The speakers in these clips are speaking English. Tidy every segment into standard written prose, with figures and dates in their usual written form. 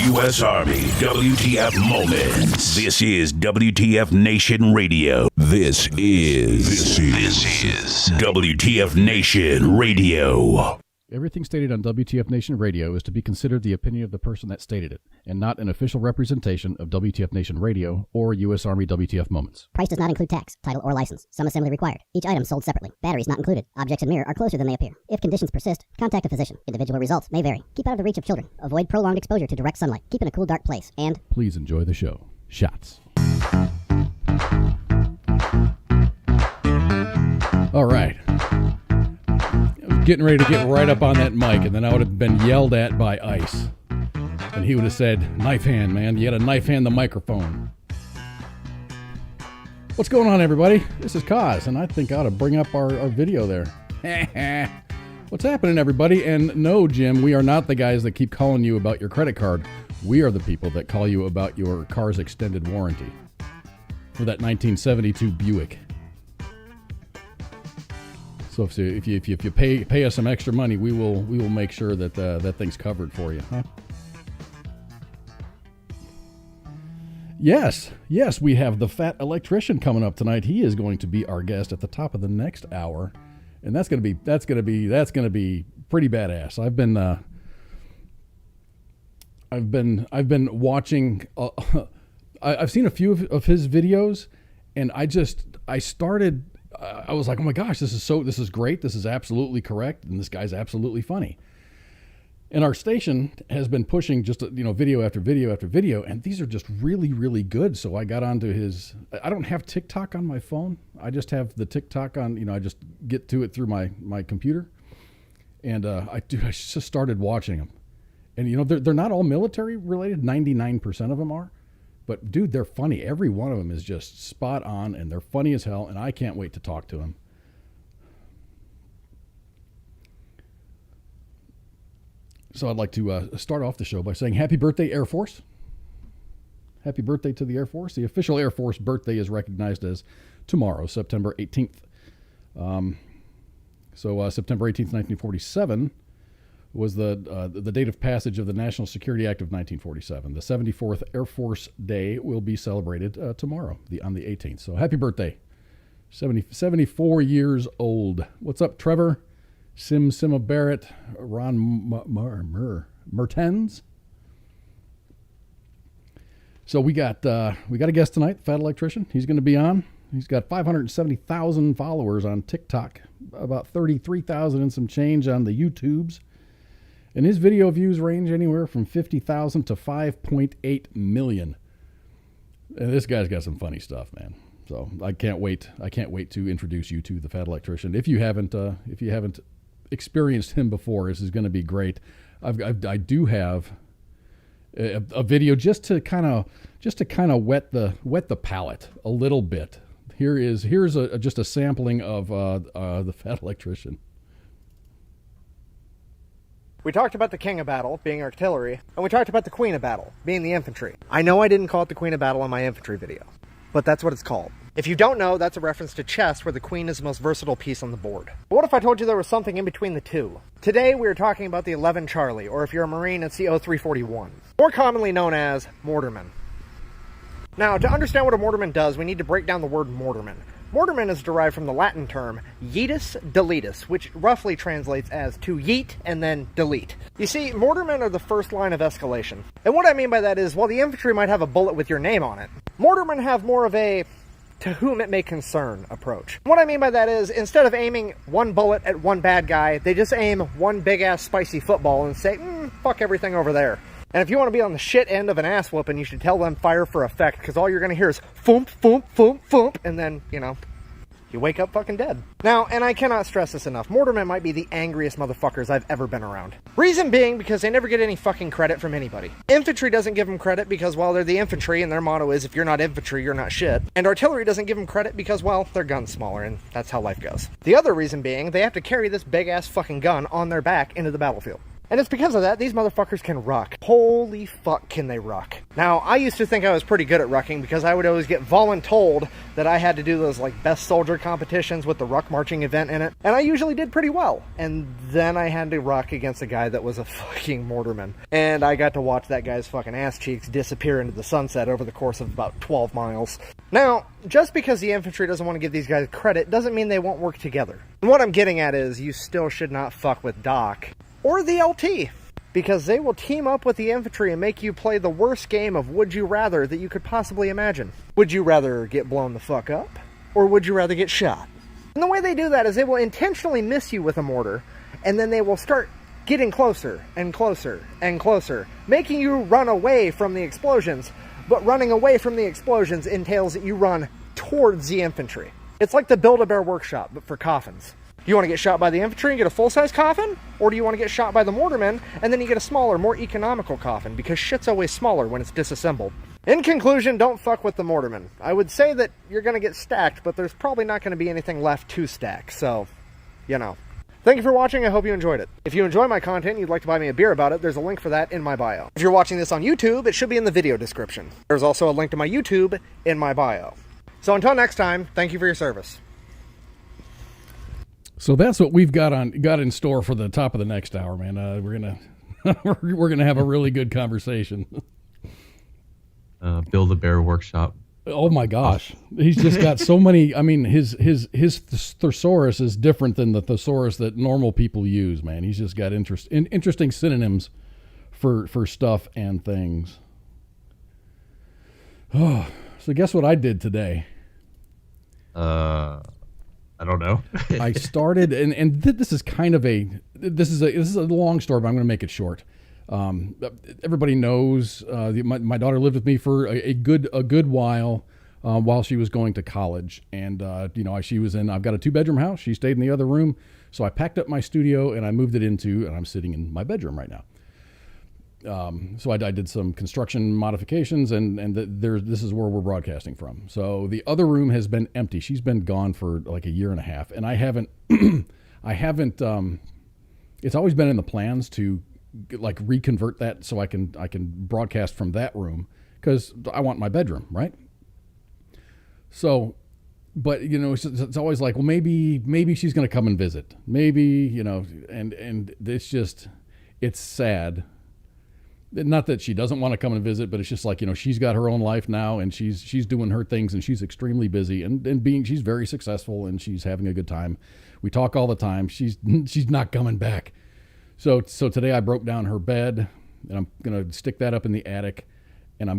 U.S. Army WTF moments. This is WTF Nation Radio. This is WTF Nation Radio. Everything stated on WTF Nation Radio is to be considered the opinion of the person that stated it, and not an official representation of WTF Nation Radio or U.S. Army WTF Moments. Price does not include tax, title, or license. Some assembly required. Each item sold separately. Batteries not included. Objects in mirror are closer than they appear. If conditions persist, contact a physician. Individual results may vary. Keep out of the reach of children. Avoid prolonged exposure to direct sunlight. Keep in a cool, dark place. And please enjoy the show. Shots. All right. Getting ready to get right up on that mic, and then I would have been yelled at by Ice. And he would have said, knife hand, man. You got to knife hand the microphone. What's going on, everybody? This is Kaz, and I think I ought to bring up our video there. What's happening, everybody? And no, Jim, we are not the guys that keep calling you about your credit card. We are the people that call you about your car's extended warranty for that 1972 Buick. So if you pay us some extra money, we will make sure that that thing's covered for you, huh? Yes, we have the Fat Electrician coming up tonight. He is going to be our guest at the top of the next hour, and that's gonna be pretty badass. I've been watching. I've seen a few of his videos, and I was like, oh my gosh, this is great. This is absolutely correct. And this guy's absolutely funny. And our station has been pushing just, video after video after video. And these are just really, really good. So I got onto I don't have TikTok on my phone. I just have the TikTok on, I just get to it through my computer. And I just started watching them. And, they're not all military related. 99% of them are. But, dude, they're funny. Every one of them is just spot on, and they're funny as hell, and I can't wait to talk to them. So I'd like to start off the show by saying happy birthday, Air Force. Happy birthday to the Air Force. The official Air Force birthday is recognized as tomorrow, September 18th. September 18th, 1947... was the date of passage of the National Security Act of 1947. The 74th Air Force Day will be celebrated tomorrow, on the 18th. So happy birthday. 74 years old. What's up, Trevor? Sima Barrett, Ron Mertens. So we got a guest tonight, Fat Electrician. He's going to be on. He's got 570,000 followers on TikTok, about 33,000 and some change on the YouTubes. And his video views range anywhere from 50,000 to 5.8 million. And this guy's got some funny stuff, man. So I can't wait to introduce you to the Fat Electrician. If you haven't experienced him before, this is going to be great. I do have a video just to kind of wet the palate a little bit. Here's just a sampling of the Fat Electrician. We talked about the king of battle, being artillery, and we talked about the queen of battle, being the infantry. I know I didn't call it the queen of battle on my infantry video, but that's what it's called. If you don't know, that's a reference to chess, where the queen is the most versatile piece on the board. But what if I told you there was something in between the two? Today, we are talking about the 11 Charlie, or if you're a Marine, it's the 0341, more commonly known as mortarman. Now, to understand what a mortarman does, we need to break down the word mortarman. Mortarman is derived from the Latin term yeetus deletus, which roughly translates as to yeet and then delete. You see, mortarmen are the first line of escalation. And what I mean by that is, while the infantry might have a bullet with your name on it, mortarmen have more of a to whom it may concern approach. What I mean by that is, instead of aiming one bullet at one bad guy, they just aim one big-ass spicy football and say, fuck everything over there. And if you want to be on the shit end of an ass whooping, you should tell them fire for effect, because all you're going to hear is foomp, foomp, foomp, foomp, and then, you wake up fucking dead. Now, and I cannot stress this enough, mortarmen might be the angriest motherfuckers I've ever been around. Reason being, because they never get any fucking credit from anybody. Infantry doesn't give them credit because, well, they're the infantry, and their motto is, if you're not infantry, you're not shit. And artillery doesn't give them credit because, well, their gun's smaller, and that's how life goes. The other reason being, they have to carry this big-ass fucking gun on their back into the battlefield. And it's because of that, these motherfuckers can ruck. Holy fuck, can they ruck. Now, I used to think I was pretty good at rucking because I would always get voluntold that I had to do those like best soldier competitions with the ruck marching event in it. And I usually did pretty well. And then I had to ruck against a guy that was a fucking mortarman. And I got to watch that guy's fucking ass cheeks disappear into the sunset over the course of about 12 miles. Now, just because the infantry doesn't want to give these guys credit doesn't mean they won't work together. And what I'm getting at is you still should not fuck with Doc or the LT, because they will team up with the infantry and make you play the worst game of Would You Rather that you could possibly imagine. Would you rather get blown the fuck up, or would you rather get shot? And the way they do that is they will intentionally miss you with a mortar, and then they will start getting closer and closer and closer, making you run away from the explosions. But running away from the explosions entails that you run towards the infantry. It's like the Build-A-Bear workshop, but for coffins. Do you want to get shot by the infantry and get a full-size coffin? Or do you want to get shot by the mortarmen and then you get a smaller, more economical coffin? Because shit's always smaller when it's disassembled. In conclusion, don't fuck with the mortarmen. I would say that you're going to get stacked, but there's probably not going to be anything left to stack. So, you know. Thank you for watching. I hope you enjoyed it. If you enjoy my content and you'd like to buy me a beer about it, there's a link for that in my bio. If you're watching this on YouTube, it should be in the video description. There's also a link to my YouTube in my bio. So until next time, thank you for your service. So that's what we've got in store for the top of the next hour, man. We're gonna have a really good conversation. Build-A-Bear workshop. Oh my gosh, he's just got so many. I mean, his thesaurus is different than the thesaurus that normal people use, man. He's just got interesting synonyms for stuff and things. Oh, so guess what I did today? I don't know. I started, and this is kind of this is a long story, but I'm going to make it short. Everybody knows my daughter lived with me for a good while she was going to college, and she was in. I've got a 2-bedroom house. She stayed in the other room, so I packed up my studio and I moved it and I'm sitting in my bedroom right now. So I did some construction modifications, and this is where we're broadcasting from. So the other room has been empty. She's been gone for like a year and a half, and I haven't. It's always been in the plans to like reconvert that so I can broadcast from that room because I want my bedroom, right? So, but it's always like, well, maybe she's going to come and visit, maybe, and it's sad. Not that she doesn't want to come and visit, but it's just like, she's got her own life now and she's doing her things and she's extremely busy and she's very successful and she's having a good time. We talk all the time. She's not coming back. So today I broke down her bed and I'm going to stick that up in the attic and I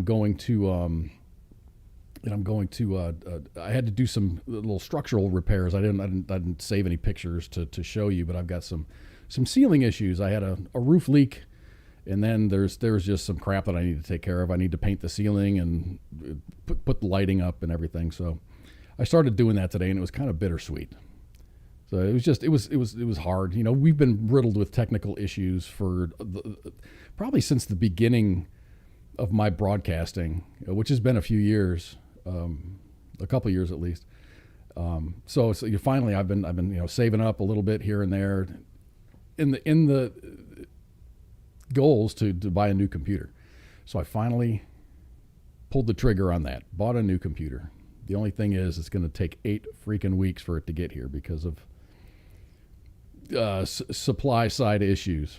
had to do some little structural repairs. I didn't save any pictures to show you, but I've got some ceiling issues. I had a roof leak. And then there's just some crap that I need to take care of. I need to paint the ceiling and put the lighting up and everything. So I started doing that today, and it was kind of bittersweet. So it was hard. We've been riddled with technical issues for probably since the beginning of my broadcasting, which has been a few years, a couple years at least. So finally I've been saving up a little bit here and there in the goals to buy a new computer. So I finally pulled the trigger on that, bought a new computer. The only thing is it's going to take 8 freaking weeks for it to get here because of supply side issues.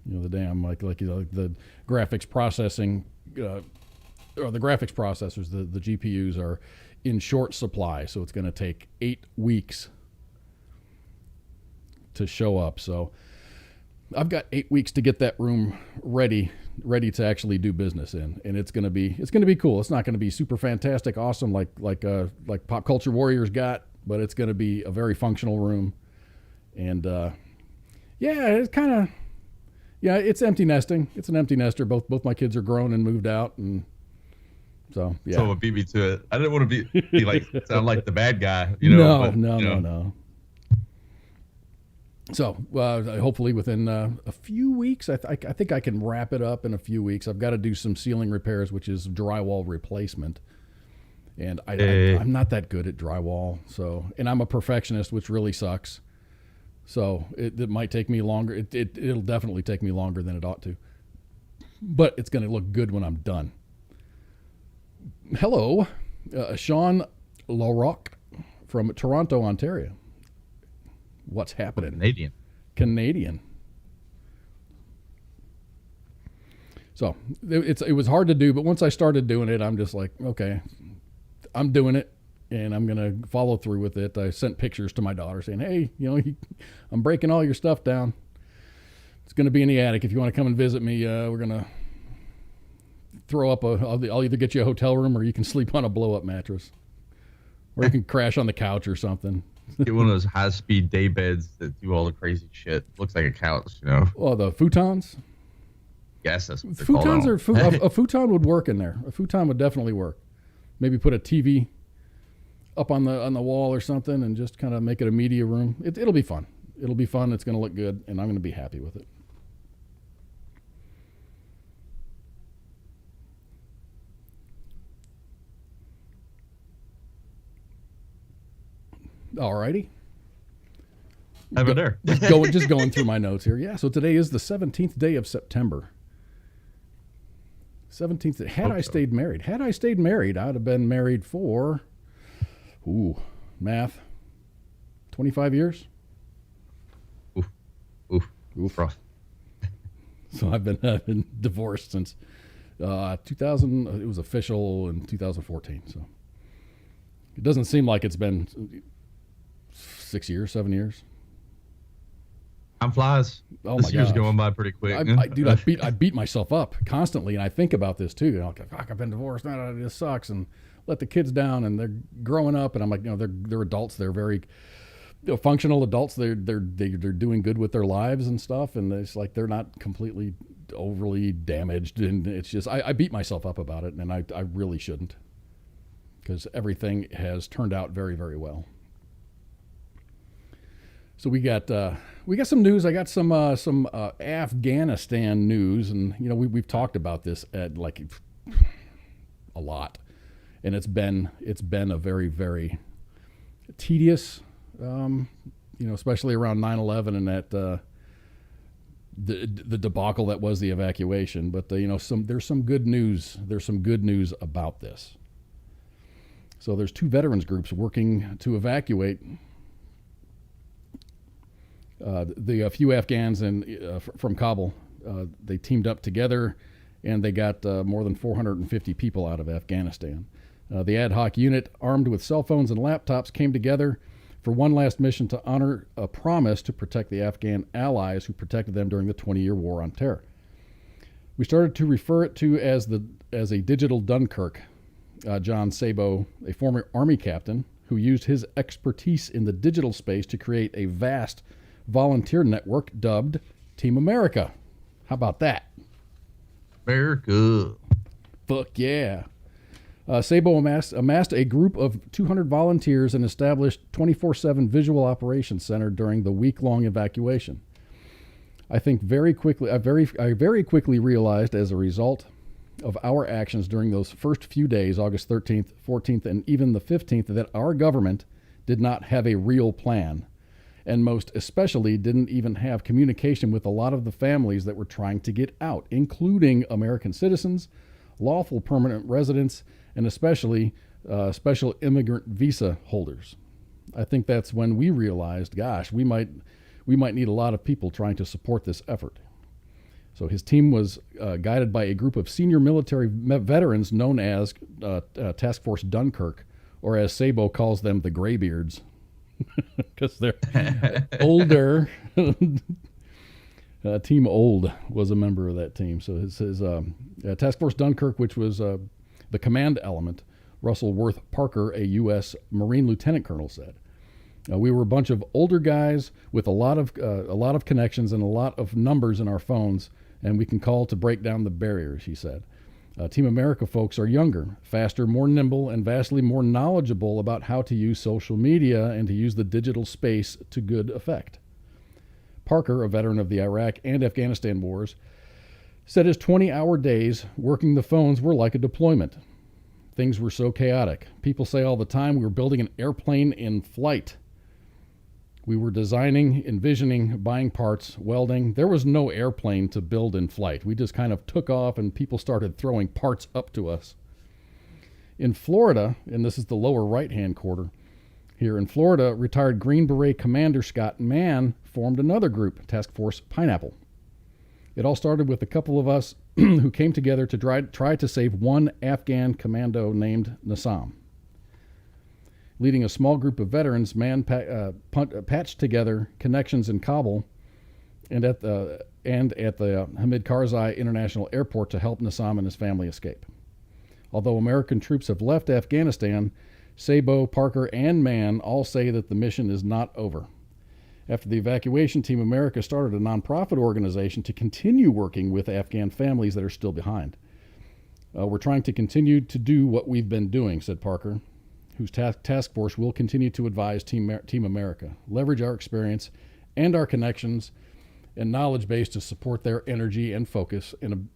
The damn the graphics processing or the graphics processors, the GPUs are in short supply, so it's going to take 8 weeks to show up. So I've got 8 weeks to get that room ready to actually do business in, and it's gonna be cool. It's not gonna be super fantastic, awesome like Pop Culture Warriors got, but it's gonna be a very functional room, and it's kind of it's empty nesting. It's an empty nester. Both my kids are grown and moved out, and so yeah. So what beat me to it? I didn't want to be like sound like the bad guy, No. So hopefully within a few weeks, I think I can wrap it up in a few weeks. I've got to do some ceiling repairs, which is drywall replacement. And I'm not that good at drywall. And I'm a perfectionist, which really sucks. So it might take me longer. It'll definitely take me longer than it ought to. But it's going to look good when I'm done. Hello, Sean LaRock from Toronto, Ontario. What's happening? Canadian. So it was hard to do, but once I started doing it, I'm just like, okay, I'm doing it, and I'm going to follow through with it. I sent pictures to my daughter saying, hey, I'm breaking all your stuff down. It's going to be in the attic. If you want to come and visit me, we're going to throw up I'll either get you a hotel room or you can sleep on a blow-up mattress. Or you can crash on the couch or something. Get one of those high-speed day beds that do all the crazy shit. Looks like a couch, Oh, the futons? Yes, that's what futons are. A futon would work in there. A futon would definitely work. Maybe put a TV up on the wall or something and just kind of make it a media room. It'll be fun. It'll be fun. It's going to look good, and I'm going to be happy with it. Alrighty. How about there? just going through my notes here. Yeah, so today is the 17th day of September. 17th. Had I stayed married, I'd have been married for, math, 25 years. Oof. Rough. So I've been divorced since 2000. It was official in 2014. So it doesn't seem like it's been 7 years. Time flies. Oh this my year's gosh. going by pretty quick. I beat myself up constantly, and I think about this too. I've been divorced. No, this sucks, and let the kids down, and they're growing up, and I'm like, they're adults. They're very functional adults. They're doing good with their lives and stuff, and it's like they're not completely overly damaged. And it's just I beat myself up about it, and I really shouldn't, because everything has turned out very, very well. So we got some news. I got some Afghanistan news, and we've talked about this at like a lot, and it's been a very, very tedious, especially around 9/11 and that the debacle that was the evacuation. But there's some good news. There's some good news about this. So there's two veterans groups working to evacuate the few Afghans from Kabul. They teamed up together, and they got more than 450 people out of Afghanistan. The ad hoc unit, armed with cell phones and laptops, came together for one last mission to honor a promise to protect the Afghan allies who protected them during the 20-year war on terror. We started to refer it to as a digital Dunkirk. John Sabo, a former Army captain who used his expertise in the digital space to create a vast volunteer network dubbed Team America. How about that? America. Fuck yeah. Sabo amassed a group of 200 volunteers and established 24/7 visual operations center during the week-long evacuation. I very quickly realized, as a result of our actions during those first few days, August 13th, 14th, and even the 15th, that our government did not have a real plan, and most especially didn't even have communication with a lot of the families that were trying to get out, including American citizens, lawful permanent residents, and especially special immigrant visa holders. I think that's when we realized, gosh, we might need a lot of people trying to support this effort. So his team was guided by a group of senior military veterans known as Task Force Dunkirk, or as Sabo calls them, the Graybeards, because they're older. Team Old was a member of that team. So his Task Force Dunkirk, which was the command element, Russell Worth Parker, a U.S. Marine lieutenant colonel, said. We were a bunch of older guys with a lot of connections and a lot of numbers in our phones, and we can call to break down the barriers, he said. Team America folks are younger, faster, more nimble, and vastly more knowledgeable about how to use social media and to use the digital space to good effect. Parker, a veteran of the Iraq and Afghanistan wars, said his 20-hour days working the phones were like a deployment. Things were so chaotic. People say all the time we were building an airplane in flight. We were designing, envisioning, buying parts, welding. There was no airplane to build in flight. We just kind of took off and people started throwing parts up to us. In Florida, and this is the lower right-hand quarter, here in Florida, retired Green Beret Commander Scott Mann formed another group, Task Force Pineapple. It all started with a couple of us who came together to try to save one Afghan commando named Nassam. Leading a small group of veterans, Mann patched together connections in Kabul and at the Hamid Karzai International Airport to help Nassam and his family escape. Although American troops have left Afghanistan, Sabo, Parker, and Mann all say that the mission is not over. After the evacuation team, America started a nonprofit organization to continue working with Afghan families that are still behind. We're trying to continue to do what we've been doing, said Parker, whose task force will continue to advise Team America, leverage our experience and our connections and knowledge base to support their energy and focus and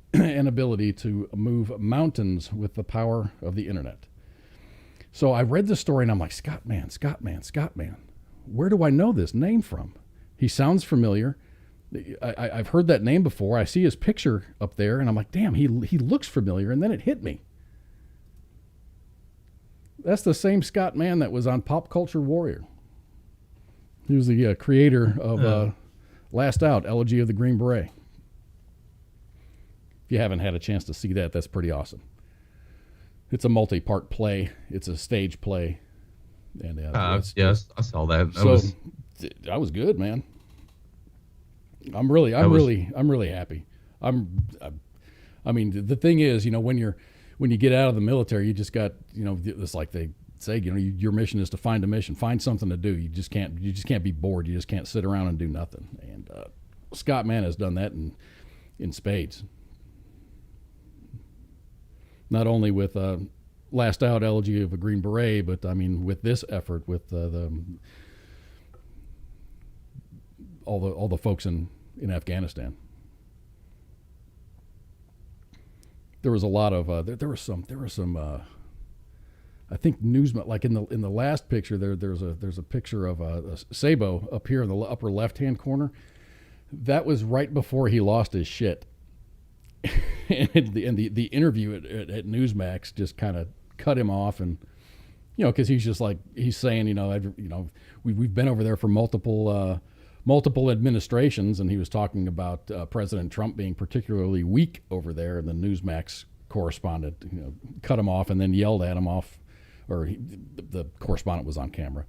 ability to move mountains with the power of the internet. So I read this story and I'm like, Scott Mann. Where do I know this name from? He sounds familiar. I've heard that name before. I see his picture up there and I'm like, damn, he looks familiar. And then it hit me. That's the same Scott Mann that was on Pop Culture Warrior. He was the creator of Last Out, Elegy of the Green Beret. If you haven't had a chance to see that, that's pretty awesome. It's a multi-part play. It's a stage play. And yes, I saw that. That was good, man. I'm really happy. I mean, the thing is, when you get out of the military, you just got, it's like they say, your mission is to find a mission, find something to do. You just can't be bored. You just can't sit around and do nothing. And Scott Mann has done that in spades. Not only with Last Out, Elegy of a Green Beret, but I mean with this effort, with all the folks in Afghanistan. There was a lot of there were some I think newsmen, like in the last picture there's a picture of a Sabo up here in the upper left hand corner. That was right before he lost his shit. and the interview at Newsmax just kind of cut him off, and because he's just like, he's saying we've been over there for multiple administrations, and he was talking about President Trump being particularly weak over there, and the Newsmax correspondent cut him off and then yelled at him off, or the correspondent was on camera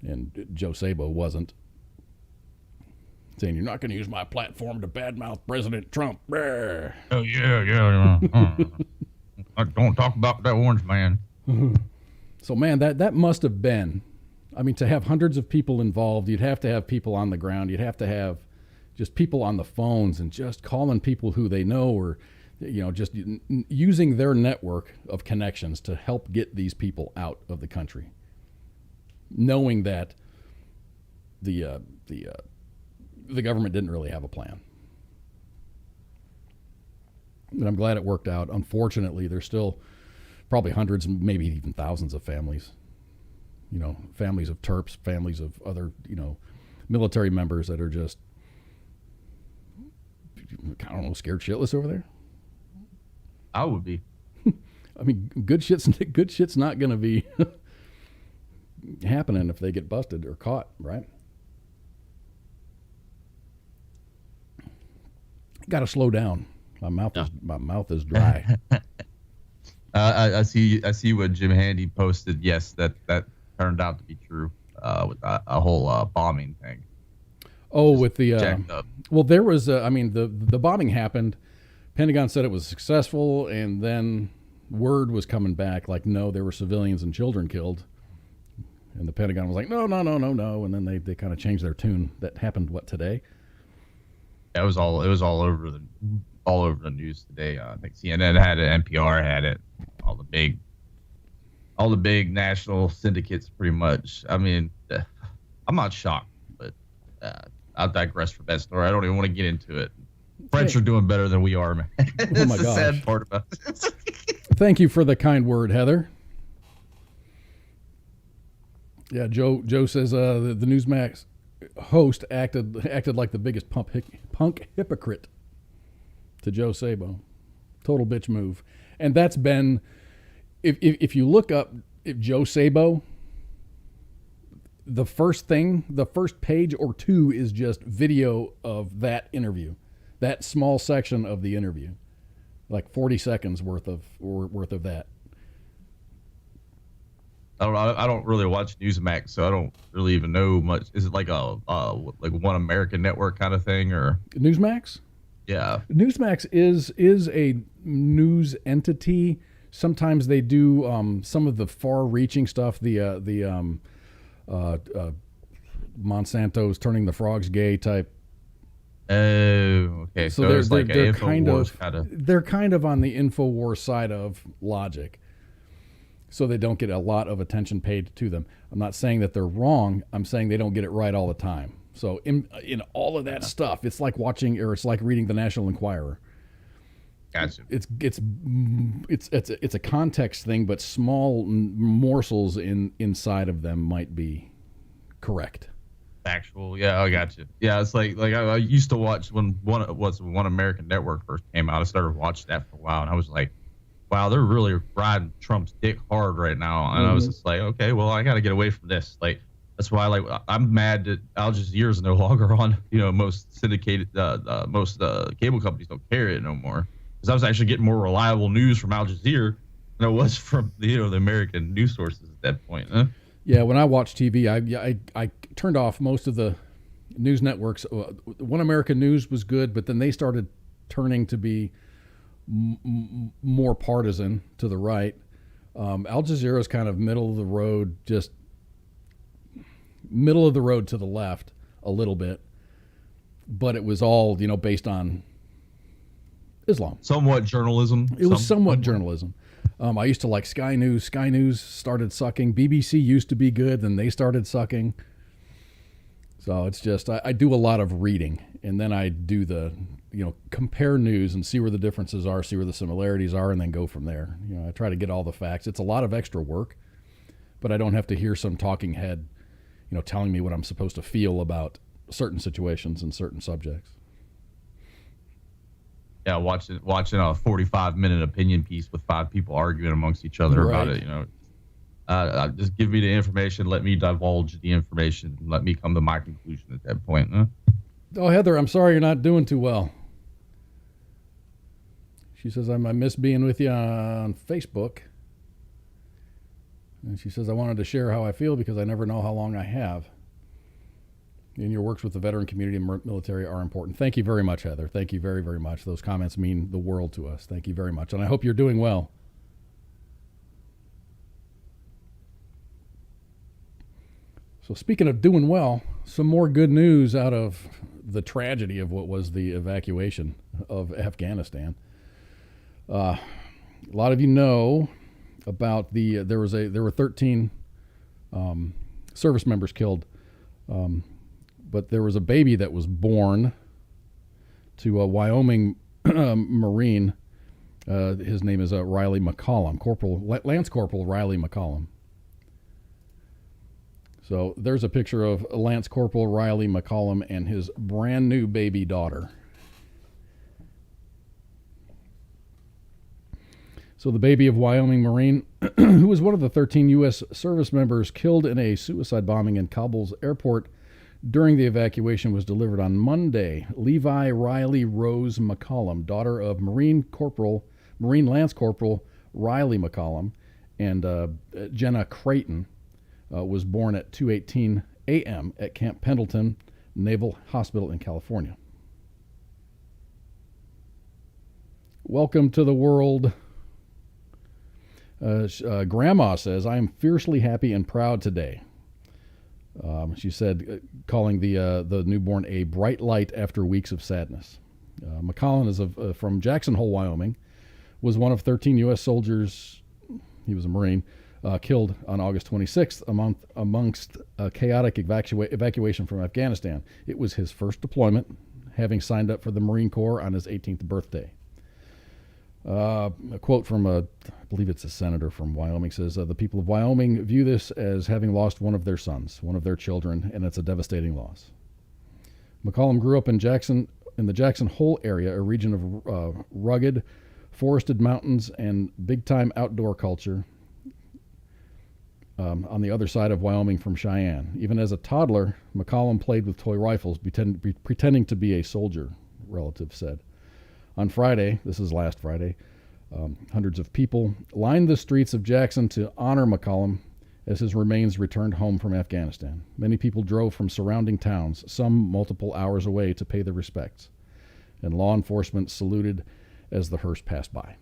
and Joe Sabo wasn't, saying, "You're not going to use my platform to badmouth President Trump." Brr. Oh yeah. Don't talk about that orange man. So man, that must have been, I mean, to have hundreds of people involved, you'd have to have people on the ground. You'd have to have just people on the phones and just calling people who they know, or just using their network of connections to help get these people out of the country, knowing that the government didn't really have a plan. And I'm glad it worked out. Unfortunately, there's still probably hundreds, maybe even thousands of families, families of Terps, families of other, military members that are just, I don't know, scared shitless over there. I would be. I mean, good shit's not going to be happening if they get busted or caught, right? Got to slow down. My mouth is dry. I see what Jim Handy posted. Yes, that turned out to be true with a whole bombing thing. Oh, just with the well, there was the bombing happened. Pentagon said it was successful, and then word was coming back like, no, there were civilians and children killed. And the Pentagon was like, no, and then they kind of changed their tune. That happened today? It was all over the news today. I think CNN had it, NPR had it, all the big national syndicates, pretty much. I mean, I'm not shocked, but I'll digress from that story. I don't even want to get into it. French are doing better than we are, man. That's my the gosh. sad part about it. Thank you for the kind word, Heather. Yeah, Joe says the Newsmax host acted like the biggest punk hypocrite to Joe Sabo. Total bitch move. And that's been, if you look up Joe Sabo, the first page or two is just video of that interview, that small section of the interview, like 40 seconds worth of that. I don't really watch Newsmax, so I don't really even know much. Is it like a One American Network kind of thing, or Newsmax? Yeah, Newsmax is a news entity. Sometimes they do some of the far-reaching stuff. The Monsanto's turning the frogs gay type. Oh, okay. So there's like they're an kind InfoWars they're kind of on the InfoWars side of logic. So they don't get a lot of attention paid to them. I'm not saying that they're wrong. I'm saying they don't get it right all the time. So in all of that stuff, it's like reading the National Enquirer. Gotcha. It's a context thing, but small morsels inside of them might be correct. Factual, yeah, I got you. Yeah, it's like I used to watch when One American Network first came out. I started watching that for a while, and I was like, wow, they're really riding Trump's dick hard right now. And I was just like, okay, well, I got to get away from this. Like, that's why, I'm mad that Al Jazeera is no longer on. Most syndicated, most cable companies don't carry it no more. Because I was actually getting more reliable news from Al Jazeera than I was from the American news sources at that point. Huh? Yeah, when I watched TV, I turned off most of the news networks. One American News was good, but then they started turning to be more partisan to the right. Al Jazeera is kind of middle of the road, just middle of the road to the left a little bit, but it was all based on Islam. Somewhat journalism. It was somewhat journalism. I used to like Sky News. Sky News started sucking. BBC used to be good, then they started sucking. So it's just I do a lot of reading, and then I do the compare news and see where the differences are, see where the similarities are, and then go from there. I try to get all the facts. It's a lot of extra work, but I don't have to hear some talking head, telling me what I'm supposed to feel about certain situations and certain subjects. Yeah, watching a 45-minute opinion piece with 5 people arguing amongst each other about it. Just give me the information, let me divulge the information, let me come to my conclusion at that point. Huh? Oh, Heather, I'm sorry you're not doing too well. She says, I miss being with you on Facebook. And she says, I wanted to share how I feel because I never know how long I have. And your works with the veteran community and military are important. Thank you very much, Heather. Thank you very, very much. Those comments mean the world to us. Thank you very much. And I hope you're doing well. So speaking of doing well, some more good news out of the tragedy of what was the evacuation of Afghanistan. A lot of you know about there were 13 service members killed, but there was a baby that was born to a Wyoming Marine. His name is Riley McCollum, Lance Corporal Riley McCollum. So there's a picture of Lance Corporal Riley McCollum and his brand new baby daughter. So the baby of Wyoming Marine, who was one of the 13 U.S. service members killed in a suicide bombing in Kabul's airport during the evacuation, was delivered on Monday. Levi Riley Rose McCollum, daughter of Marine Lance Corporal Riley McCollum, and Jenna Creighton, was born at 2:18 a.m. at Camp Pendleton Naval Hospital in California. Welcome to the world. Grandma says, I am fiercely happy and proud today. She said, calling the newborn a bright light after weeks of sadness. McCollum is from Jackson Hole, Wyoming, was one of 13 U.S. soldiers, he was a Marine, killed on August 26th amongst a chaotic evacuation from Afghanistan. It was his first deployment, having signed up for the Marine Corps on his 18th birthday. A quote from I believe it's a senator from Wyoming says, the people of Wyoming view this as having lost one of their sons, one of their children, and it's a devastating loss. McCollum grew up in the Jackson Hole area, a region of rugged, forested mountains and big-time outdoor culture on the other side of Wyoming from Cheyenne. Even as a toddler, McCollum played with toy rifles, pretending to be a soldier, relatives said. On Friday, this is last Friday, hundreds of people lined the streets of Jackson to honor McCollum as his remains returned home from Afghanistan. Many people drove from surrounding towns, some multiple hours away, to pay their respects, and law enforcement saluted as the hearse passed by.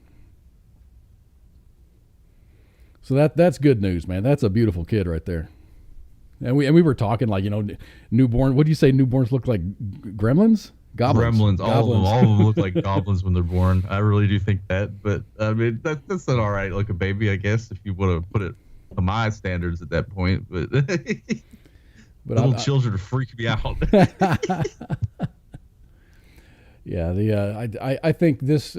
So that's good news, man. That's a beautiful kid right there. And we were talking like, newborn. What do you say? Newborns look like gremlins? Goblins. Gremlins. All of them look like goblins when they're born. I really do think that. But I mean, that's an all right looking baby, I guess, if you want to put it to my standards at that point. But, little children freak me out. Yeah, I think this,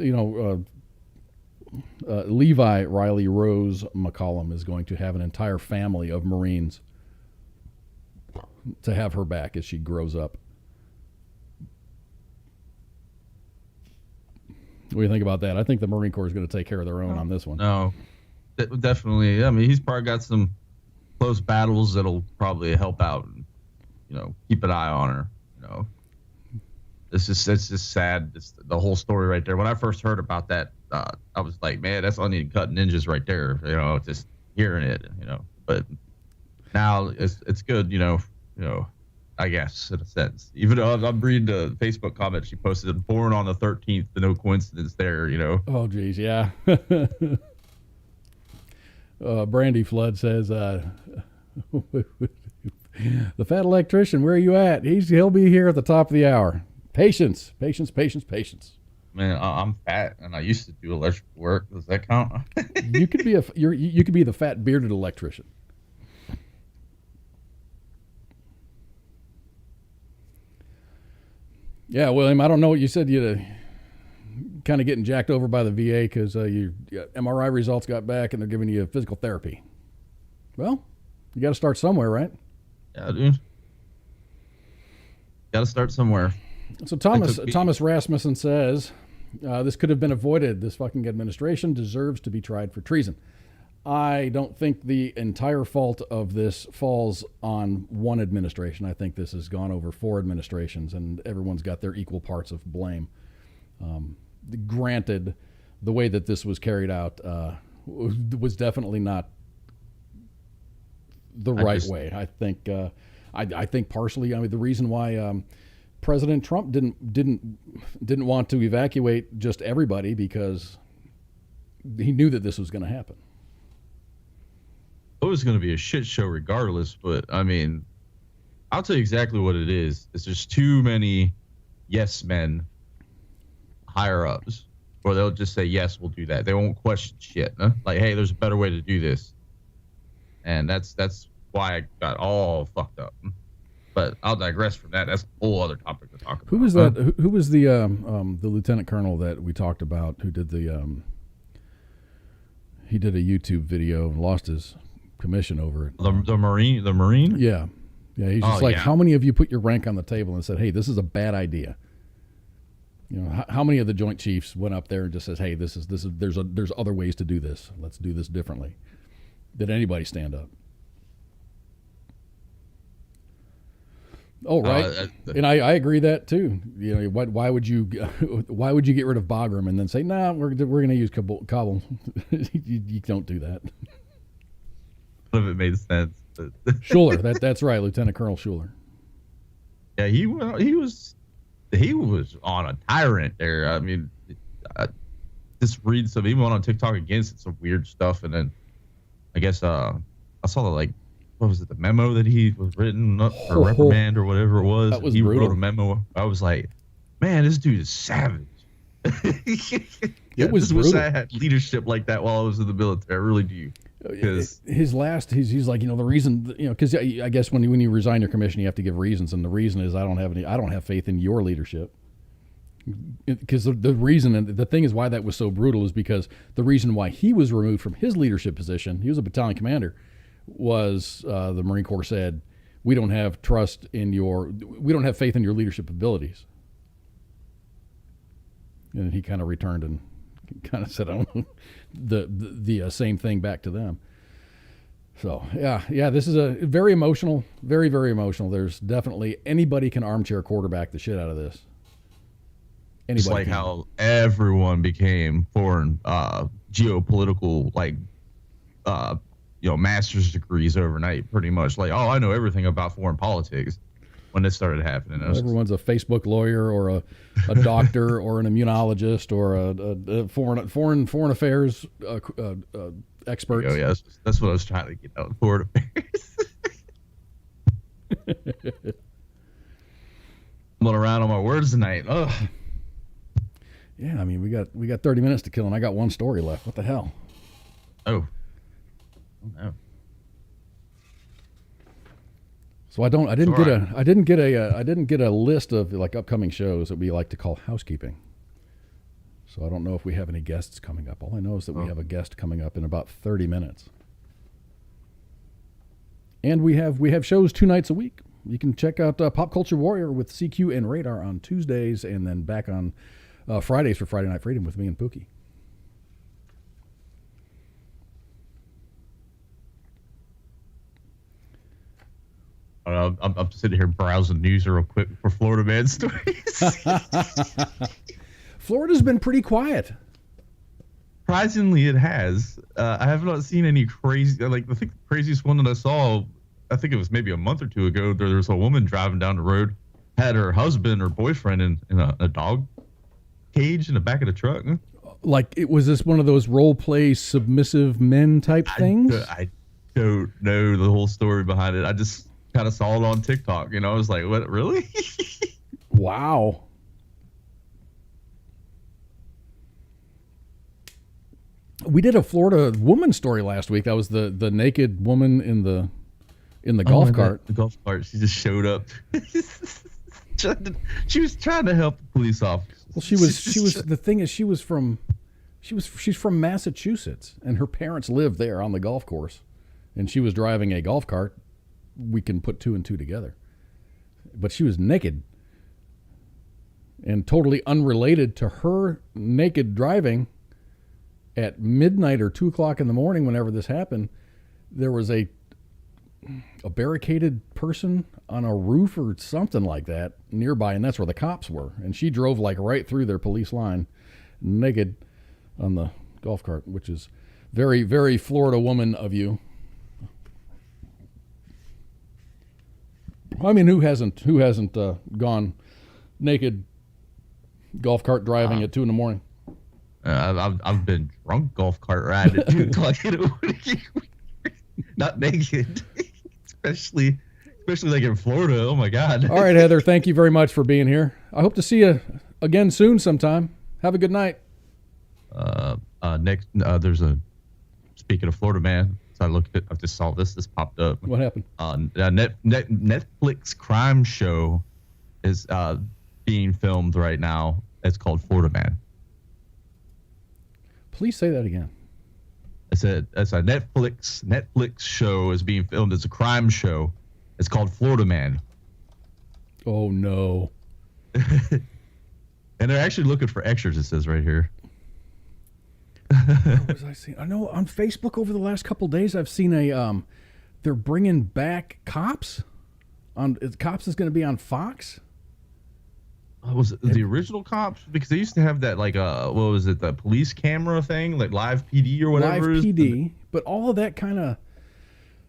Levi Riley Rose McCollum is going to have an entire family of Marines to have her back as she grows up. What do you think about that? I think the Marine Corps is going to take care of their own on this one. No, definitely. I mean, he's probably got some close battles that'll probably help out and, keep an eye on her. It's just sad. The whole story right there. When I first heard about that, I was like, man, that's uncut ninjas right there. Just hearing it, But now it's good, I guess, in a sense. Even though I'm reading the Facebook comment she posted, born on the 13th, no coincidence there, Oh, geez, yeah. Brandy Flood says, the Fat Electrician, where are you at? He'll be here at the top of the hour. Patience. Man, I'm fat, and I used to do electrical work. Does that count? You could be the fat bearded electrician. Yeah, William, I don't know what you said. You're kind of getting jacked over by the VA because your MRI results got back and they're giving you physical therapy. Well, you got to start somewhere, right? Yeah, dude. Got to start somewhere. So Thomas Rasmussen says, this could have been avoided. This fucking administration deserves to be tried for treason. I don't think the entire fault of this falls on one administration. I think this has gone over 4 administrations, and everyone's got their equal parts of blame. Granted, the way that this was carried out was definitely not the right way. I think partially. I mean, the reason why President Trump didn't want to evacuate just everybody because he knew that this was going to happen. It was going to be a shit show regardless, but I mean, I'll tell you exactly what it is. It's just too many yes men higher ups, or they'll just say, yes, we'll do that. They won't question shit. Huh? Like, hey, there's a better way to do this. And that's why I got all fucked up. But I'll digress from that. That's a whole other topic to talk about. Who was that? Who was the lieutenant colonel that we talked about who did he did a YouTube video and lost his commission over it? The Marine? Yeah. He's just how many of you put your rank on the table and said, hey, this is a bad idea? How many of the Joint Chiefs went up there and just says, hey, there's other ways to do this. Let's do this differently. Did anybody stand up? Oh, right. And I agree that too. Why would you get rid of Bagram and then say, nah, we're going to use Kabul? You don't do that. None of it made sense. Schuler, that's right, Lieutenant Colonel Schuler. Yeah, he was on a tyrant there. I mean, I just read some, even on TikTok against some weird stuff, and then I guess I saw what was it, the memo that he was written up for reprimand or whatever it was. That was he brutal. wrote a memo. I was like, man, this dude is savage. It was brutal. brutal. I had leadership like that while I was in the military. I really do. He's like, the reason, because I guess when you resign your commission, you have to give reasons, and the reason is I don't have faith in your leadership. Because the reason, and the thing is why that was so brutal, is because the reason why he was removed from his leadership position, he was a battalion commander, was the Marine Corps said, we don't have faith in your leadership abilities. And he kind of returned and kind of said, I don't know, the same thing back to them. So, yeah, this is a very emotional, very, very emotional. There's definitely, anybody can armchair quarterback the shit out of this. Anybody it's like can. how everyone became foreign geopolitical, master's degrees overnight, pretty much. Like, oh, I know everything about foreign politics when this started happening. Everyone's a Facebook lawyer or a doctor or an immunologist or a foreign affairs expert. Oh, yeah, that's what I was trying to get out. Foreign affairs. I'm going around on my words tonight. Ugh. Yeah, I mean, we got 30 minutes to kill, and I got one story left. What the hell? Oh no. So I didn't get a list of like upcoming shows that we like to call housekeeping. So I don't know if we have any guests coming up. All I know is that we have a guest coming up in about 30 minutes. And we have shows 2 nights a week. You can check out Pop Culture Warrior with CQ and Radar on Tuesdays, and then back on Fridays for Friday Night Freedom with me and Pookie. I'm sitting here browsing news real quick for Florida man stories. Florida's been pretty quiet. Surprisingly, it has. I have not seen any crazy. I think the craziest one that I saw, I think it was maybe a month or two ago. There was a woman driving down the road, had her husband or boyfriend in a dog cage in the back of the truck. Like, it was this one of those role play submissive men type things? I don't know the whole story behind it. I just kind of saw it on TikTok. I was like, what, really? Wow. We did a Florida woman story last week. That was the naked woman in the golf cart. The golf cart. She just showed up. She was trying to help the police officers. Well, she was. The thing is, she's from Massachusetts, and her parents lived there on the golf course, and she was driving a golf cart. We can put 2 and 2 together, but she was naked and totally unrelated to her naked driving. At midnight or 2 o'clock in the morning, whenever this happened, there was a barricaded person on a roof or something like that nearby, and that's where the cops were. And she drove like right through their police line, naked, on the golf cart, which is very, very Florida woman of you. I mean, who hasn't gone naked golf cart driving at 2 in the morning? I've been drunk golf cart riding at 2 o'clock in the morning. Not naked, especially like in Florida. Oh my God! All right, Heather, thank you very much for being here. I hope to see you again soon sometime. Have a good night. Next, there's a. Speaking of Florida man, so I just saw this. This popped up. What happened? Netflix crime show is being filmed right now. It's called Florida Man. Please say that again. It's a Netflix show is being filmed. It's a crime show. It's called Florida Man. Oh no. And they're actually looking for extras, it says right here. What was I seeing? I know on Facebook over the last couple of days I've seen they're bringing back Cops. Cops is going to be on Fox. Was it the original Cops? Because they used to have that, what was it, the police camera thing, like Live PD or whatever. Live PD, but all of that kind of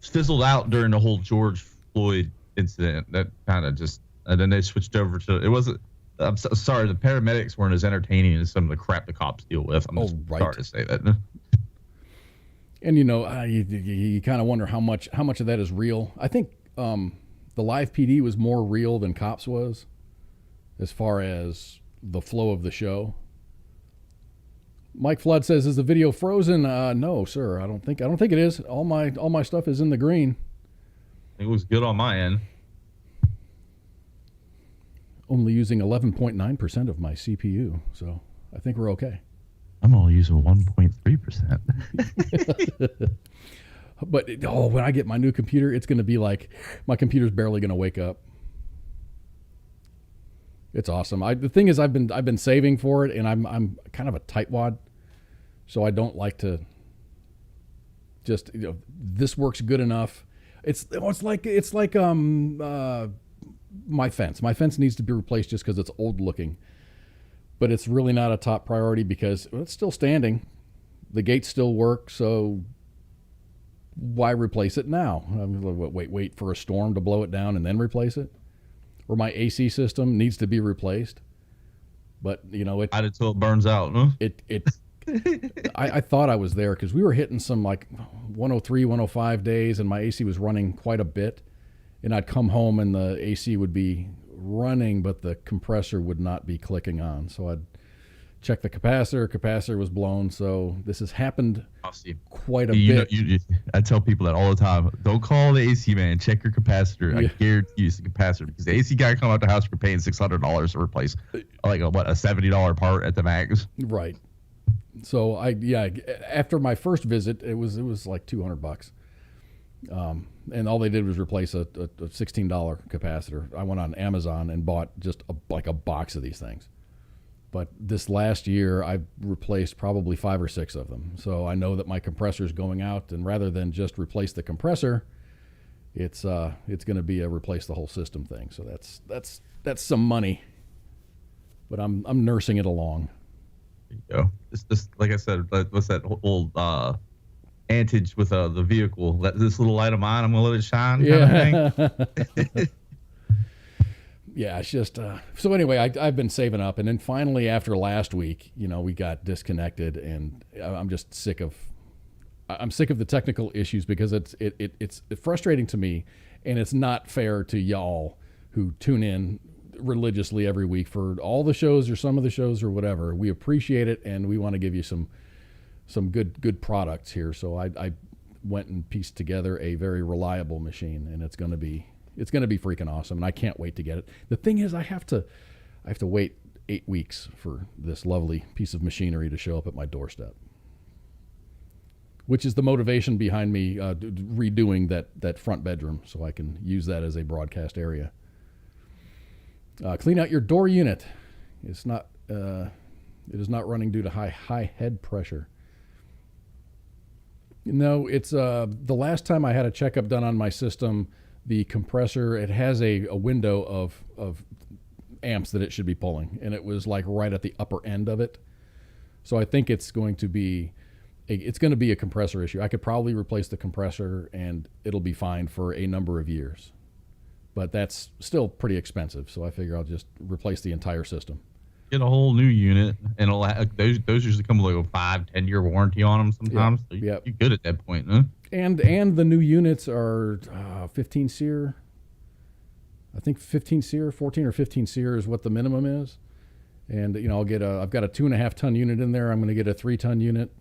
fizzled out during the whole George Floyd incident. That kind of just, and then they switched over to, it wasn't, I'm sorry, the paramedics weren't as entertaining as some of the crap the cops deal with. I'm sorry to say that. And you kind of wonder how much of that is real. I think the Live PD was more real than Cops was, as far as the flow of the show. Mike Flood says, "Is the video frozen?" No, sir. I don't think it is. All my stuff is in the green. It was good on my end. only using 11.9% of my CPU, so I think we're okay. I'm only using 1.3%. But when I get my new computer, it's going to be like my computer's barely going to wake up. It's awesome. The thing is, I've been saving for it, and I'm kind of a tightwad, so I don't like to just this works good enough. It's like my fence. My fence needs to be replaced just because it's old looking, but it's really not a top priority because it's still standing. The gates still work, so why replace it now? Wait for a storm to blow it down and then replace it? Or my AC system needs to be replaced, but it Add it till it burns out, huh? I thought I was there because we were hitting some like 103, 105 days, and my AC was running quite a bit, and I'd come home and the AC would be running, but the compressor would not be clicking on. So I'd check the capacitor was blown. So this has happened quite a bit. I tell people that all the time. Don't call the AC man. Check your capacitor. I guarantee you it's the capacitor, because the AC guy come out the house, you're paying $600 to replace like a $70 part at the max. Right. So after my first visit, it was like $200. And all they did was replace a $16 capacitor. I went on Amazon and bought just a box of these things. But this last year, I've replaced probably 5 or 6 of them. So I know that my compressor is going out, and rather than just replace the compressor, it's going to be a replace the whole system thing. So that's some money, but I'm nursing it along. There you go. Just like I said, what's that old antage with the vehicle? Let this little light of mine, I'm gonna let it shine. Yeah. Kind of thing. Yeah, it's just so anyway, I've been saving up, and then finally after last week, we got disconnected, and I'm just sick of the technical issues, because it's frustrating to me, and it's not fair to y'all who tune in religiously every week for all the shows or some of the shows or whatever. We appreciate it, and we want to give you some good products here. So I went and pieced together a very reliable machine, and it's going to be freaking awesome, and I can't wait to get it. The thing is, I have to wait 8 weeks for this lovely piece of machinery to show up at my doorstep, which is the motivation behind me redoing that front bedroom so I can use that as a broadcast area. Clean out your door unit. It is not running due to high head pressure. No, it's the last time I had a checkup done on my system, the compressor, it has a window of amps that it should be pulling, and it was like right at the upper end of it. So I think it's going to be a compressor issue. I could probably replace the compressor and it'll be fine for a number of years, but that's still pretty expensive. So I figure I'll just replace the entire system. Get a whole new unit, and those usually come with like a 5-10 year warranty on them sometimes. Yep. So you're good at that point, huh? And the new units are 15 SEER. I think 15 SEER, 14 or 15 SEER is what the minimum is. And I've got a 2.5 ton unit in there. I'm going to get a 3 ton unit,